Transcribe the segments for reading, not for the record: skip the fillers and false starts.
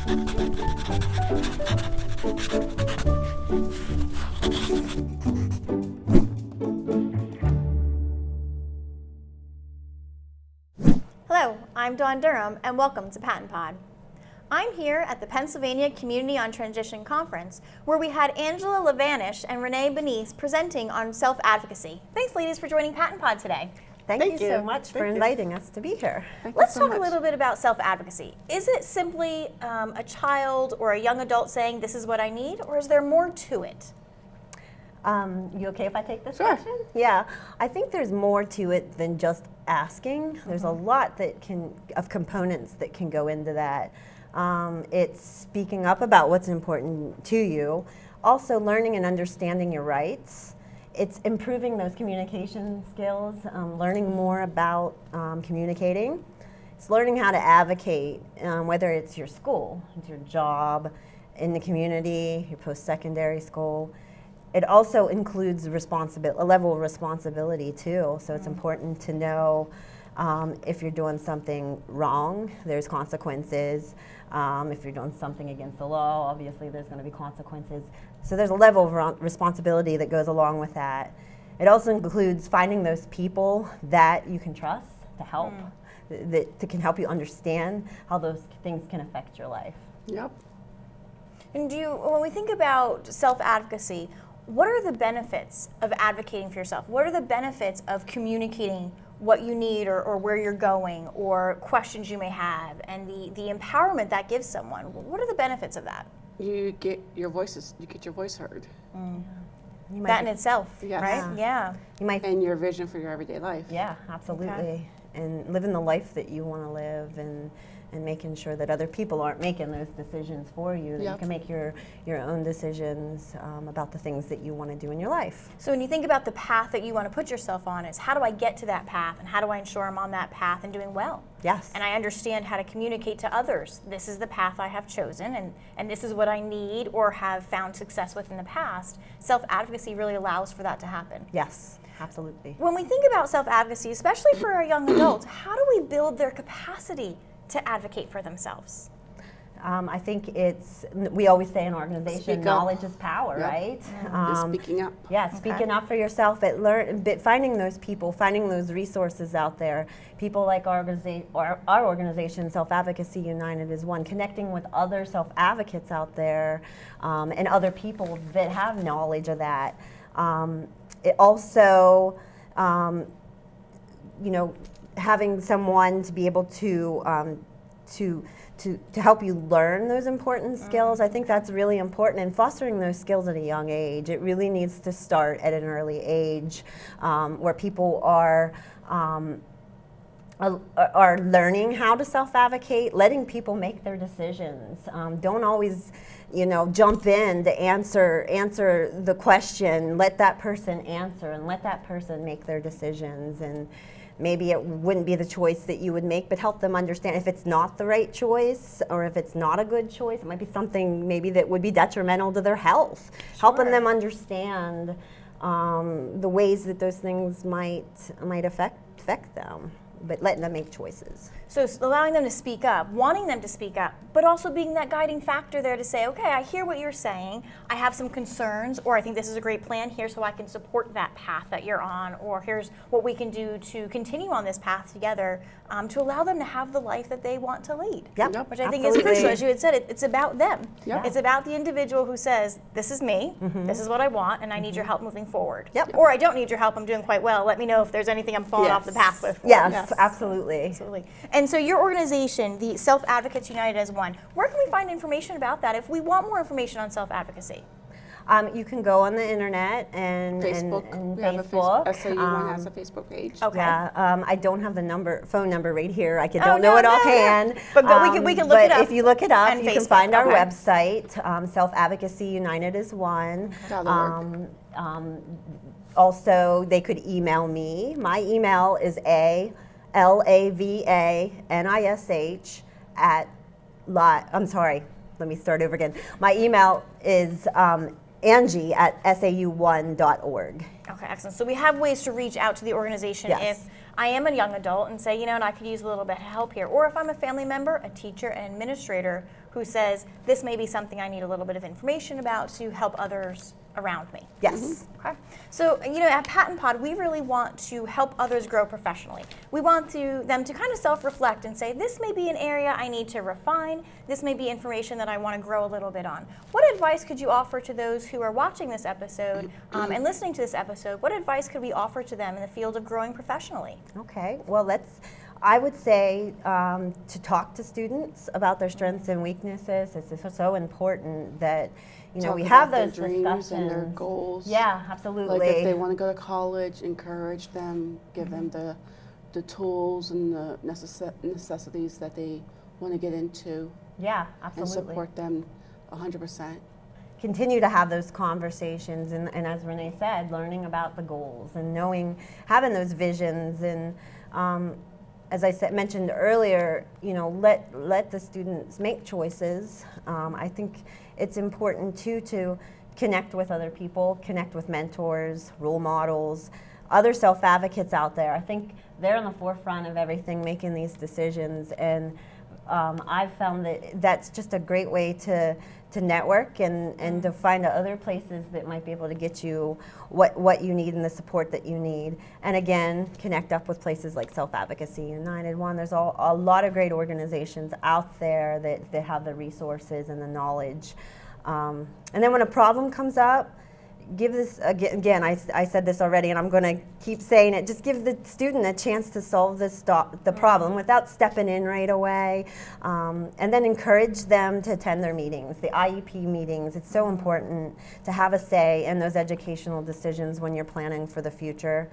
Hello, I'm Dawn Durham, and welcome to PaTTANpod. I'm here at the Pennsylvania Community on Transition Conference, where we had Angela LaVanish and Renee Benise presenting on self-advocacy. Thanks, ladies, for joining PaTTANpod today. Thank you so much for inviting us to be here. Let's talk a little bit about self-advocacy. Is it simply a child or a young adult saying, this is what I need, or is there more to it? You okay if I take this question? Yeah, I think there's more to it than just asking. There's a lot of components that can go into that. It's speaking up about what's important to you, also learning and understanding your rights. It's improving those communication skills, learning more about communicating. It's learning how to advocate, whether it's your school, it's your job, in the community, your post-secondary school. It also includes a level of responsibility too, so it's important to know if you're doing something wrong, there's consequences. If you're doing something against the law, obviously there's going to be consequences. So there's a level of responsibility that goes along with that. It also includes finding those people that you can trust to help, that can help you understand how those things can affect your life. Yep. And when we think about self-advocacy, what are the benefits of advocating for yourself? What are the benefits of communicating what you need or where you're going or questions you may have, and the empowerment that gives someone? What are the benefits of that? You get your voice heard. That in itself, Yes. right? Yeah. And your vision for your everyday life. Yeah, absolutely. Okay. And living the life that you want to live, and making sure that other people aren't making those decisions for you, that you can make your own decisions about the things that you want to do in your life. So when you think about the path that you want to put yourself on, is how do I get to that path, and how do I ensure I'm on that path and doing well? Yes. And I understand how to communicate to others. This is the path I have chosen, and this is what I need or have found success with in the past. Self-advocacy really allows for that to happen. Yes. Absolutely. When we think about self-advocacy, especially for our young adults, how do we build their capacity to advocate for themselves? I think we always say in our organization, knowledge is power, right? Speaking up. Yeah, speaking up for yourself, finding those people, finding those resources out there. People like our organization, Self-Advocacy United, is one. Connecting with other self-advocates out there and other people that have knowledge of that. It also, having someone to be able to help you learn those important skills. I think that's really important, and fostering those skills at a young age. It really needs to start at an early age, where people are learning how to self-advocate, letting people make their decisions. Don't always, jump in to answer the question. Let that person answer and let that person make their decisions. And maybe it wouldn't be the choice that you would make, but help them understand if it's not the right choice or if it's not a good choice. It might be something maybe that would be detrimental to their health. Sure. Helping them understand the ways that those things might affect them, but letting them make choices. So allowing them to speak up, wanting them to speak up, but also being that guiding factor there to say, okay, I hear what you're saying, I have some concerns, or I think this is a great plan, here's how I can support that path that you're on, or here's what we can do to continue on this path together, to allow them to have the life that they want to lead. Yep. Which I think is crucial. As you had said, it's about them. Yep. It's about the individual who says, this is me, this is what I want, and I need your help moving forward. Yep. Or I don't need your help, I'm doing quite well, let me know if there's anything I'm falling off the path with. Yes, absolutely. Absolutely. And so your organization, the Self-Advocacy United, is one. Where can we find information about that if we want more information on self-advocacy? You can go on the internet and Facebook. And we Facebook. Have SAU1 has a Facebook page. Okay. Yeah, I don't have the phone number right here. I don't know it offhand. No. But we can look it up. If you look it up, you can find our Okay. website. Self-Advocacy United is one. Also, they could email me. My email is LAVANISH let me start over again. My email is Angie at SAU1.org. Okay, excellent. So we have ways to reach out to the organization if I am a young adult and say, and I could use a little bit of help here. Or if I'm a family member, a teacher, an administrator who says, this may be something I need a little bit of information about to help others around me. Yes. Okay. So, at PaTTANpod, we really want to help others grow professionally. We want them to kind of self-reflect and say, this may be an area I need to refine. This may be information that I want to grow a little bit on. What advice could you offer to those who are watching this episode and listening to this episode? What advice could we offer to them in the field of growing professionally? Okay. Well, I would say to talk to students about their strengths and weaknesses. It's so important that we have those their dreams discussions and their goals. Yeah, absolutely. Like if they want to go to college, encourage them, give them the tools and the necessities that they want to get into. Yeah, absolutely. And support them 100%. Continue to have those conversations, and as Renee said, learning about the goals and having those visions, and as I mentioned earlier, let the students make choices. I think it's important too to connect with other people, connect with mentors, role models, other self-advocates out there. I think they're on the forefront of everything, making these decisions, and I've found that that's just a great way to network and to find other places that might be able to get you what you need and the support that you need. And again, connect up with places like Self-Advocacy United. There's a lot of great organizations out there that have the resources and the knowledge. And then when a problem comes up, give this, again, I said this already and I'm going to keep saying it, just give the student a chance to solve the problem without stepping in right away. And then encourage them to attend their meetings, the IEP meetings. It's so important to have a say in those educational decisions when you're planning for the future.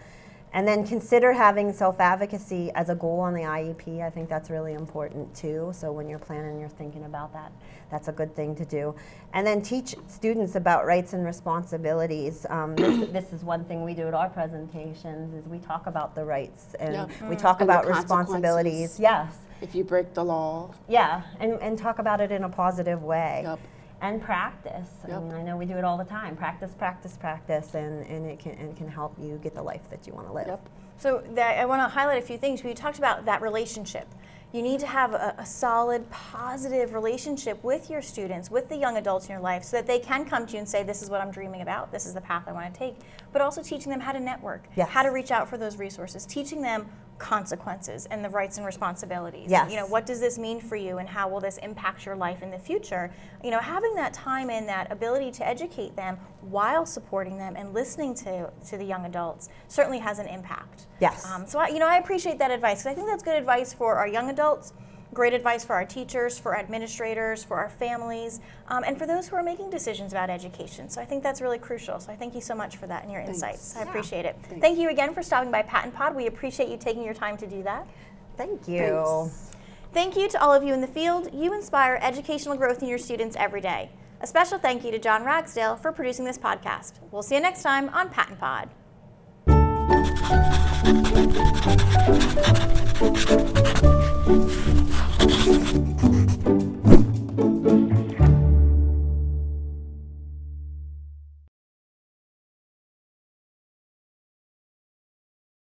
And then consider having self-advocacy as a goal on the IEP. I think that's really important too. So when you're planning, you're thinking about that. That's a good thing to do. And then teach students about rights and responsibilities. This is one thing we do at our presentations is we talk about the rights and we talk And about the responsibilities. consequences. Yes. If you break the law. Yeah, and talk about it in a positive way. Yep. And practice. Yep. I mean, I know we do it all the time. Practice, practice, practice, and it can help you get the life that you want to live. Yep. So I want to highlight a few things. We talked about that relationship. You need to have a solid, positive relationship with your students, with the young adults in your life, so that they can come to you and say, this is what I'm dreaming about, this is the path I want to take, but also teaching them how to network, Yes. how to reach out for those resources, teaching them consequences and the rights and responsibilities. Yes. What does this mean for you and how will this impact your life in the future? Having that time and that ability to educate them while supporting them and listening to the young adults certainly has an impact. Yes. So I appreciate that advice, because I think that's good advice for our young adults, great advice for our teachers, for our administrators, for our families, and for those who are making decisions about education. So I think that's really crucial. So I thank you so much for that and your insights. I appreciate it. Thanks. Thank you again for stopping by PaTTANpod. We appreciate you taking your time to do that. Thank you. Thanks. Thank you to all of you in the field. You inspire educational growth in your students every day. A special thank you to John Ragsdale for producing this podcast. We'll see you next time on PaTTANpod. Thank you.